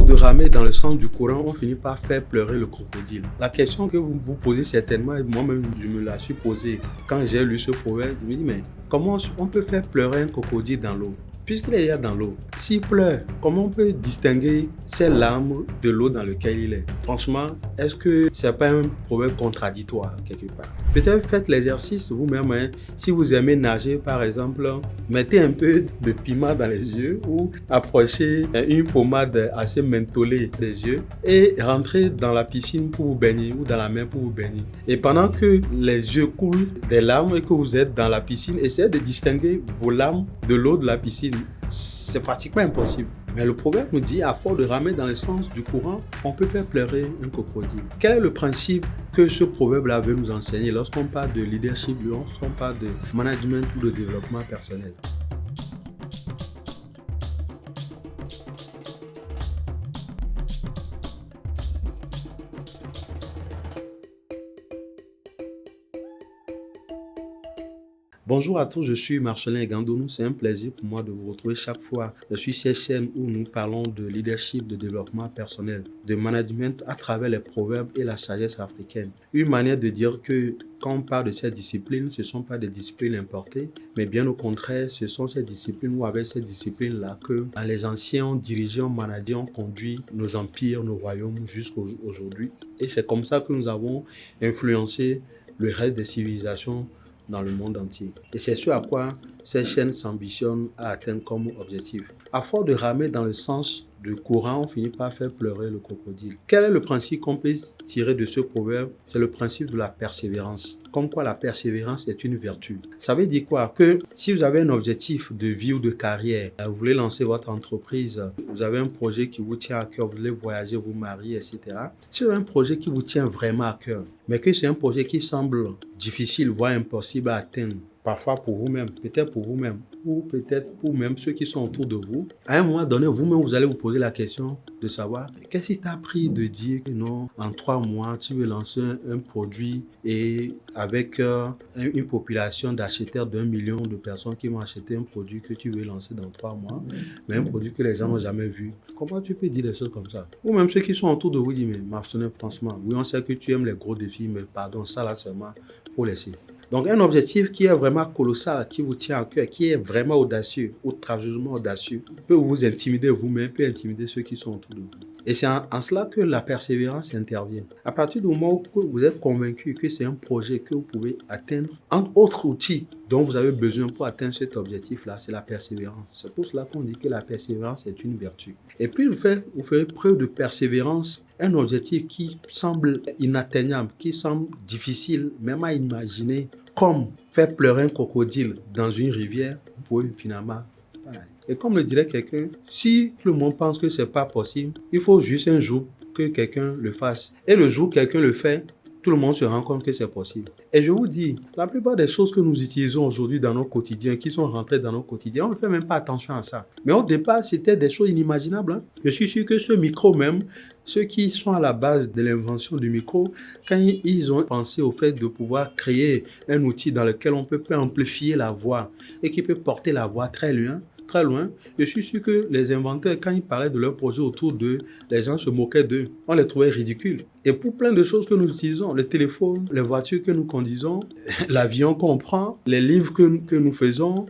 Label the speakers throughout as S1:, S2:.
S1: force de ramer dans le sens du courant, on finit par faire pleurer le crocodile. La question que vous vous posez certainement, et moi-même je me la suis posée quand j'ai lu ce proverbe, je me dis mais comment on peut faire pleurer un crocodile dans l'eau? Puisqu'il est dans l'eau, s'il pleure, comment on peut distinguer ses larmes de l'eau dans laquelle il est? Franchement, est-ce que c'est pas un proverbe contradictoire quelque part? Peut-être faites l'exercice vous-même. Hein. Si vous aimez nager, par exemple, mettez un peu de piment dans les yeux ou approchez une pommade assez mentholée des yeux et rentrez dans la piscine pour vous baigner ou dans la mer pour vous baigner. Et pendant que les yeux coulent des larmes et que vous êtes dans la piscine, essayez de distinguer vos larmes de l'eau de la piscine. C'est pratiquement impossible. Mais le proverbe nous dit, à force de ramer dans le sens du courant, on peut faire pleurer un crocodile. Quel est le principe que ce proverbe-là veut nous enseigner lorsqu'on parle de leadership, lorsqu'on parle de management ou de développement personnel? Bonjour à tous, je suis Marcelin Gandounou. C'est un plaisir pour moi de vous retrouver chaque fois. Je suis cette chaîne où nous parlons de leadership, de développement personnel, de management à travers les proverbes et la sagesse africaine. Une manière de dire que quand on parle de ces disciplines, ce ne sont pas des disciplines importées, mais bien au contraire, ce sont ces disciplines ou avec ces disciplines-là que les anciens ont dirigé, ont managé, ont conduit nos empires, nos royaumes jusqu'à aujourd'hui. Et c'est comme ça que nous avons influencé le reste des civilisations dans le monde entier. Et c'est ce à quoi cette chaîne s'ambitionne à atteindre comme objectif. À force de ramer dans le sens du courant, on finit par faire pleurer le crocodile. Quel est le principe qu'on peut tirer de ce proverbe? C'est le principe de la persévérance. Comme quoi la persévérance est une vertu. Ça veut dire quoi? Que si vous avez un objectif de vie ou de carrière, vous voulez lancer votre entreprise, vous avez un projet qui vous tient à cœur, vous voulez voyager, vous marier, etc. Si vous avez un projet qui vous tient vraiment à cœur, mais que c'est un projet qui semble difficile, voire impossible à atteindre, parfois pour vous-même, peut-être pour vous-même, ou peut-être pour même ceux qui sont autour de vous, à un moment donné, vous-même, vous allez vous poser la question de savoir qu'est-ce qui t'a pris de dire que non, en 3 mois, tu veux lancer un produit et avec une population d'acheteurs d'1 million de personnes qui vont acheter un produit que tu veux lancer dans 3 mois, mais un produit que les gens n'ont jamais vu. Comment tu peux dire des choses comme ça? Ou même ceux qui sont autour de vous disent, mais Marcelin, franchement, oui, on sait que tu aimes les gros défis, mais pardon, ça là seulement, faut laisser. Donc, un objectif qui est vraiment colossal, qui vous tient à cœur, qui est vraiment audacieux, outrageusement audacieux, peut vous intimider vous-même, peut intimider ceux qui sont autour de vous. Et c'est en cela que la persévérance intervient. À partir du moment où vous êtes convaincu que c'est un projet que vous pouvez atteindre, un autre outil dont vous avez besoin pour atteindre cet objectif-là, c'est la persévérance. C'est pour cela qu'on dit que la persévérance est une vertu. Et puis, vous ferez preuve de persévérance, un objectif qui semble inatteignable, qui semble difficile même à imaginer, comme faire pleurer un crocodile dans une rivière, vous pouvez finalement. Et comme le dirait quelqu'un, si tout le monde pense que c'est pas possible, il faut juste un jour que quelqu'un le fasse. Et le jour où quelqu'un le fait, tout le monde se rend compte que c'est possible. Et je vous dis, la plupart des choses que nous utilisons aujourd'hui dans nos quotidiens, qui sont rentrées dans nos quotidiens, on ne fait même pas attention à ça. Mais au départ, c'était des choses inimaginables. Hein. Je suis sûr que ce micro même, ceux qui sont à la base de l'invention du micro, quand ils ont pensé au fait de pouvoir créer un outil dans lequel on peut amplifier la voix et qui peut porter la voix très loin, je suis sûr que les inventeurs, quand ils parlaient de leur projet autour d'eux, les gens se moquaient d'eux. On les trouvait ridicules. Et pour plein de choses que nous utilisons, le téléphone, les voitures que nous conduisons, l'avion qu'on prend, les livres que nous faisons,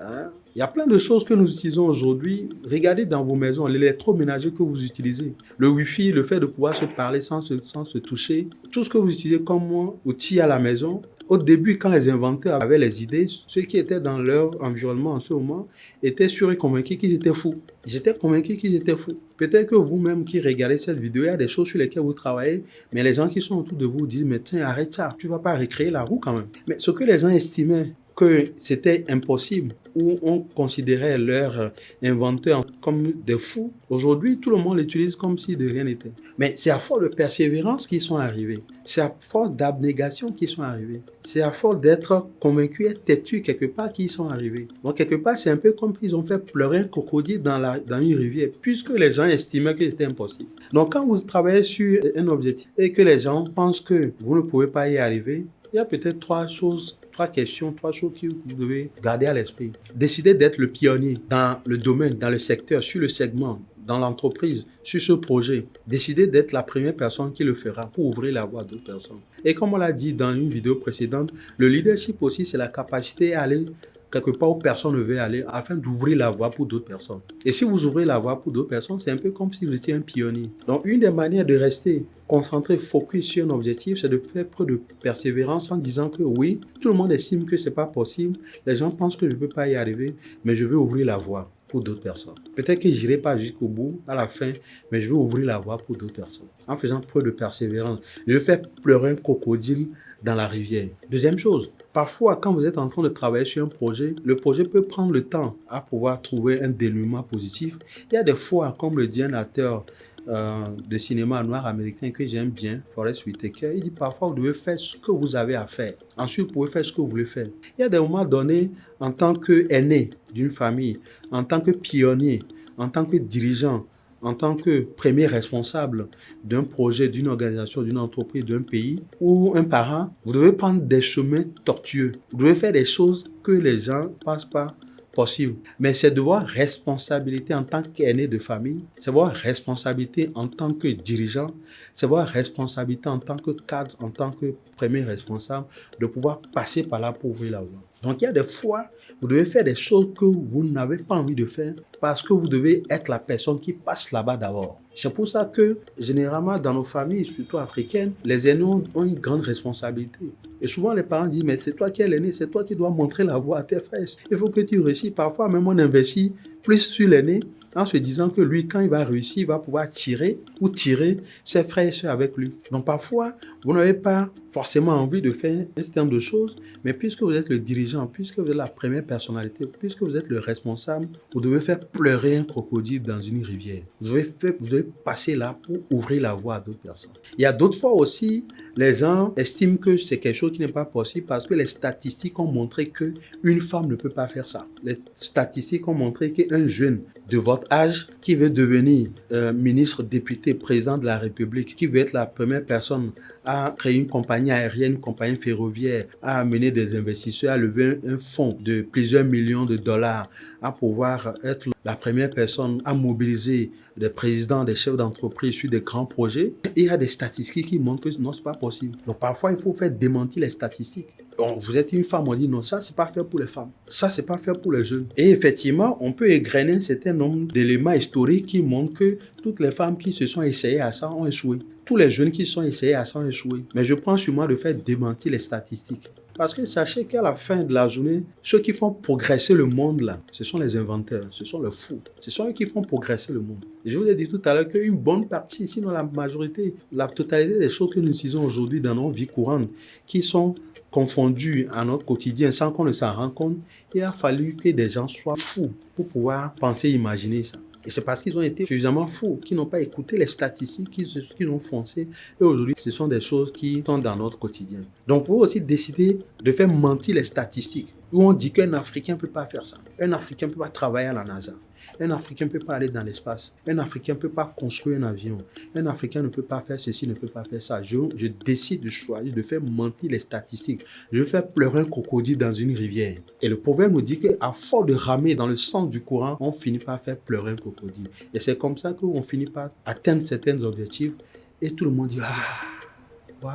S1: hein, il y a plein de choses que nous utilisons aujourd'hui. Regardez dans vos maisons, l'électroménager que vous utilisez, le Wi-Fi, le fait de pouvoir se parler sans se toucher, tout ce que vous utilisez comme outil à la maison. Au début, quand les inventeurs avaient les idées, ceux qui étaient dans leur environnement en ce moment étaient sûrs et convaincus qu'ils étaient fous. J'étais convaincu qu'ils étaient fous. Peut-être que vous-même qui regardez cette vidéo, il y a des choses sur lesquelles vous travaillez, mais les gens qui sont autour de vous disent, mais tiens, arrête ça, tu ne vas pas recréer la roue quand même. Mais ce que les gens estimaient que c'était impossible, où on considérait leurs inventeurs comme des fous, aujourd'hui, tout le monde l'utilise comme si de rien n'était. Mais c'est à force de persévérance qu'ils sont arrivés. C'est à force d'abnégation qu'ils sont arrivés. C'est à force d'être convaincus et têtus quelque part qu'ils sont arrivés. Donc, quelque part, c'est un peu comme s'ils ont fait pleurer un crocodile dans une rivière, puisque les gens estimaient que c'était impossible. Donc, quand vous travaillez sur un objectif et que les gens pensent que vous ne pouvez pas y arriver, il y a peut-être 3 choses, 3 questions, 3 choses que vous devez garder à l'esprit. Décidez d'être le pionnier dans le domaine, dans le secteur, sur le segment dans l'entreprise, sur ce projet, décidez d'être la première personne qui le fera pour ouvrir la voie à d'autres personnes. Et comme on l'a dit dans une vidéo précédente, le leadership aussi, c'est la capacité à aller quelque part où personne ne veut aller afin d'ouvrir la voie pour d'autres personnes. Et si vous ouvrez la voie pour d'autres personnes, c'est un peu comme si vous étiez un pionnier. Donc, une des manières de rester concentré, focus sur un objectif, c'est de faire preuve de persévérance en disant que oui, tout le monde estime que ce n'est pas possible, les gens pensent que je ne peux pas y arriver, mais je veux ouvrir la voie pour d'autres personnes. Peut-être que je n'irai pas jusqu'au bout, à la fin, mais je veux ouvrir la voie pour d'autres personnes. En faisant preuve de persévérance, je fais pleurer un crocodile dans la rivière. Deuxième chose, parfois, quand vous êtes en train de travailler sur un projet, le projet peut prendre le temps à pouvoir trouver un dénouement positif. Il y a des fois, comme le dit un acteur de cinéma noir américain que j'aime bien, Forest Whitaker, il dit parfois vous devez faire ce que vous avez à faire. Ensuite, vous pouvez faire ce que vous voulez faire. Il y a des moments donnés, en tant qu'aîné d'une famille, en tant que pionnier, en tant que dirigeant, en tant que premier responsable d'un projet, d'une organisation, d'une entreprise, d'un pays ou un parent, vous devez prendre des chemins tortueux. Vous devez faire des choses que les gens ne passent pas possible. Mais c'est de voir responsabilité en tant qu'aîné de famille, c'est voir responsabilité en tant que dirigeant, c'est voir responsabilité en tant que cadre, en tant que premier responsable, de pouvoir passer par là pour ouvrir la voie. Donc il y a des fois, vous devez faire des choses que vous n'avez pas envie de faire parce que vous devez être la personne qui passe là-bas d'abord. C'est pour ça que, généralement, dans nos familles, surtout africaines, les aînés ont une grande responsabilité. Et souvent, les parents disent, mais c'est toi qui es l'aîné, c'est toi qui dois montrer la voie à tes frères. Il faut que tu réussisses. Parfois, même on investit plus sur l'aîné en se disant que lui, quand il va réussir, il va pouvoir tirer ou tirer ses frères et sœurs avec lui. Donc, parfois, vous n'avez pas forcément envie de faire un certain nombre de choses, mais puisque vous êtes le dirigeant, puisque vous êtes la première personnalité, puisque vous êtes le responsable, vous devez faire pleurer un crocodile dans une rivière. Vous devez passer là pour ouvrir la voie à d'autres personnes. Il y a d'autres fois aussi, les gens estiment que c'est quelque chose qui n'est pas possible parce que les statistiques ont montré qu'une femme ne peut pas faire ça. Les statistiques ont montré qu'un jeune de votre âge qui veut devenir ministre, député, président de la République, qui veut être la première personne à créer une compagnie aérienne, une compagnie ferroviaire, à amener des investisseurs, à lever un fonds de plusieurs millions de dollars, à pouvoir être la première personne à mobiliser des présidents, des chefs d'entreprise sur des grands projets. Et il y a des statistiques qui montrent que non, ce n'est pas possible. Donc parfois, il faut faire démentir les statistiques. Donc, vous êtes une femme, on dit non, ça, c'est pas fait pour les femmes. Ça, c'est pas fait pour les jeunes. Et effectivement, on peut égrener un certain nombre d'éléments historiques qui montrent que toutes les femmes qui se sont essayées à ça ont échoué. Tous les jeunes qui se sont essayés à ça ont échoué. Mais je prends sur moi de faire démentir les statistiques. Parce que sachez qu'à la fin de la journée, ceux qui font progresser le monde là, ce sont les inventeurs, ce sont les fous. Ce sont eux qui font progresser le monde. Et je vous ai dit tout à l'heure qu'une bonne partie, sinon la majorité, la totalité des choses que nous utilisons aujourd'hui dans nos vies courantes, qui sont confondues à notre quotidien sans qu'on ne s'en rende compte, il a fallu que des gens soient fous pour pouvoir penser, imaginer ça. Et c'est parce qu'ils ont été suffisamment fous, qu'ils n'ont pas écouté les statistiques, qu'ils ont foncé. Et aujourd'hui, ce sont des choses qui sont dans notre quotidien. Donc, vous pouvez aussi décider de faire mentir les statistiques. Où on dit qu'un Africain ne peut pas faire ça. Un Africain ne peut pas travailler à la NASA. Un Africain ne peut pas aller dans l'espace. Un Africain ne peut pas construire un avion. Un Africain ne peut pas faire ceci, ne peut pas faire ça. Je décide de choisir de faire mentir les statistiques. Je vais faire pleurer un crocodile dans une rivière. Et le proverbe nous dit qu'à force de ramer dans le sens du courant, on finit par faire pleurer un crocodile. Et c'est comme ça qu'on finit par atteindre certains objectifs. Et tout le monde dit « Ah, waouh,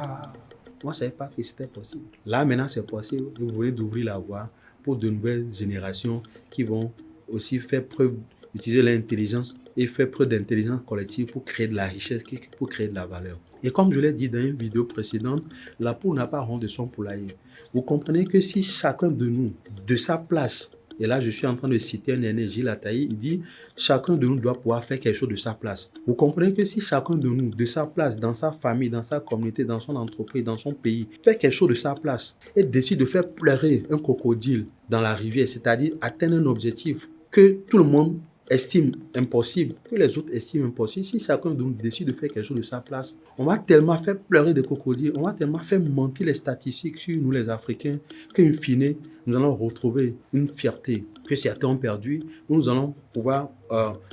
S1: moi je ne savais pas que c'était possible. » Là maintenant c'est possible. Vous voulez d'ouvrir la voie pour de nouvelles générations qui vont aussi faire preuve, utiliser l'intelligence et faire preuve d'intelligence collective pour créer de la richesse, pour créer de la valeur. Et comme je l'ai dit dans une vidéo précédente, la poule n'a pas honte de son poulailler. Vous comprenez que si chacun de nous, de sa place, et là je suis en train de citer un aîné, Gilles Attaï, il dit chacun de nous doit pouvoir faire quelque chose de sa place. Vous comprenez que si chacun de nous, de sa place, dans sa famille, dans sa communauté, dans son entreprise, dans son pays, fait quelque chose de sa place et décide de faire pleurer un crocodile dans la rivière, c'est-à-dire atteindre un objectif que tout le monde estime impossible, que les autres estiment impossible, si chacun de nous décide de faire quelque chose de sa place, on va tellement faire pleurer des crocodiles, on va tellement faire mentir les statistiques sur nous les Africains, qu'in fine, nous allons retrouver une fierté que certains ont perdue, nous allons pouvoir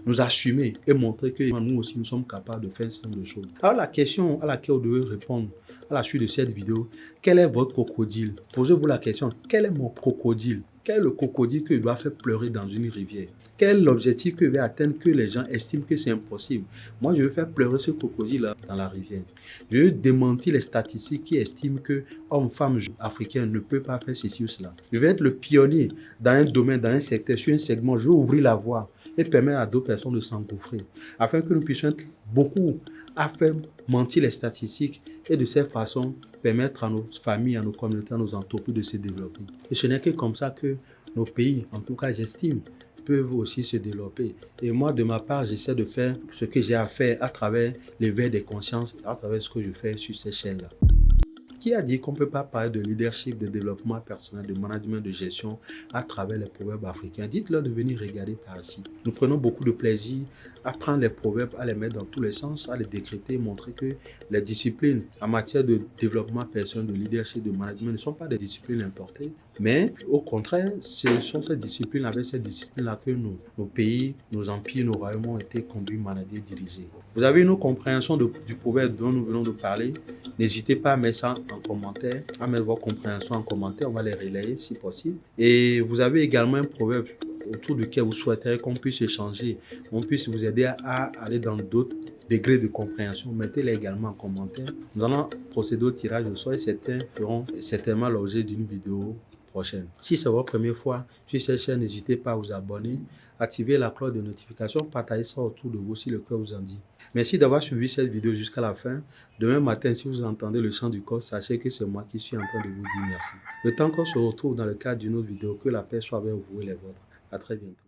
S1: nous assumer et montrer que nous aussi nous sommes capables de faire ce genre de choses. Alors la question à laquelle vous devez répondre à la suite de cette vidéo, quel est votre crocodile? Posez-vous la question, quel est mon crocodile? Quel est le crocodile que je dois faire pleurer dans une rivière? Quel est l'objectif que veut atteindre que les gens estiment que c'est impossible? Moi, je veux faire pleurer ce crocodile dans la rivière. Je veux démentir les statistiques qui estiment que hommes, femmes africains ne peuvent pas faire ceci ou cela. Je veux être le pionnier dans un domaine, dans un secteur, sur un segment. Je veux ouvrir la voie et permettre à d'autres personnes de s'engouffrer, afin que nous puissions être beaucoup à faire mentir les statistiques et de cette façon permettre à nos familles, à nos communautés, à nos entreprises de se développer. Et ce n'est que comme ça que nos pays, en tout cas j'estime, peuvent aussi se développer. Et moi, de ma part, j'essaie de faire ce que j'ai à faire à travers l'éveil des consciences, à travers ce que je fais sur ces chaînes-là. Qui a dit qu'on ne peut pas parler de leadership, de développement personnel, de management, de gestion à travers les proverbes africains? Dites-leur de venir regarder par ici. Nous prenons beaucoup de plaisir à prendre les proverbes, à les mettre dans tous les sens, à les décrypter, montrer que les disciplines en matière de développement personnel, de leadership, de management ne sont pas des disciplines importées, mais au contraire, ce sont ces disciplines, avec ces disciplines-là que nos pays, nos empires, nos royaumes ont été conduits, managés, dirigés. Vous avez une compréhension du proverbe dont nous venons de parler? N'hésitez pas à mettre ça en commentaire, à mettre vos compréhensions en commentaire, on va les relayer si possible. Et vous avez également un proverbe autour duquel vous souhaiterez qu'on puisse échanger, on puisse vous aider à aller dans d'autres degrés de compréhension. Mettez-les également en commentaire. Nous allons procéder au tirage au sort et certains feront certainement l'objet d'une vidéo prochaine. Si c'est votre première fois sur cette chaîne, n'hésitez pas à vous abonner, activer la cloche de notification, partagez ça autour de vous si le cœur vous en dit. Merci d'avoir suivi cette vidéo jusqu'à la fin. Demain matin, si vous entendez le chant du corps, sachez que c'est moi qui suis en train de vous dire merci. Le temps qu'on se retrouve dans le cadre d'une autre vidéo, que la paix soit avec vous et les vôtres. À très bientôt.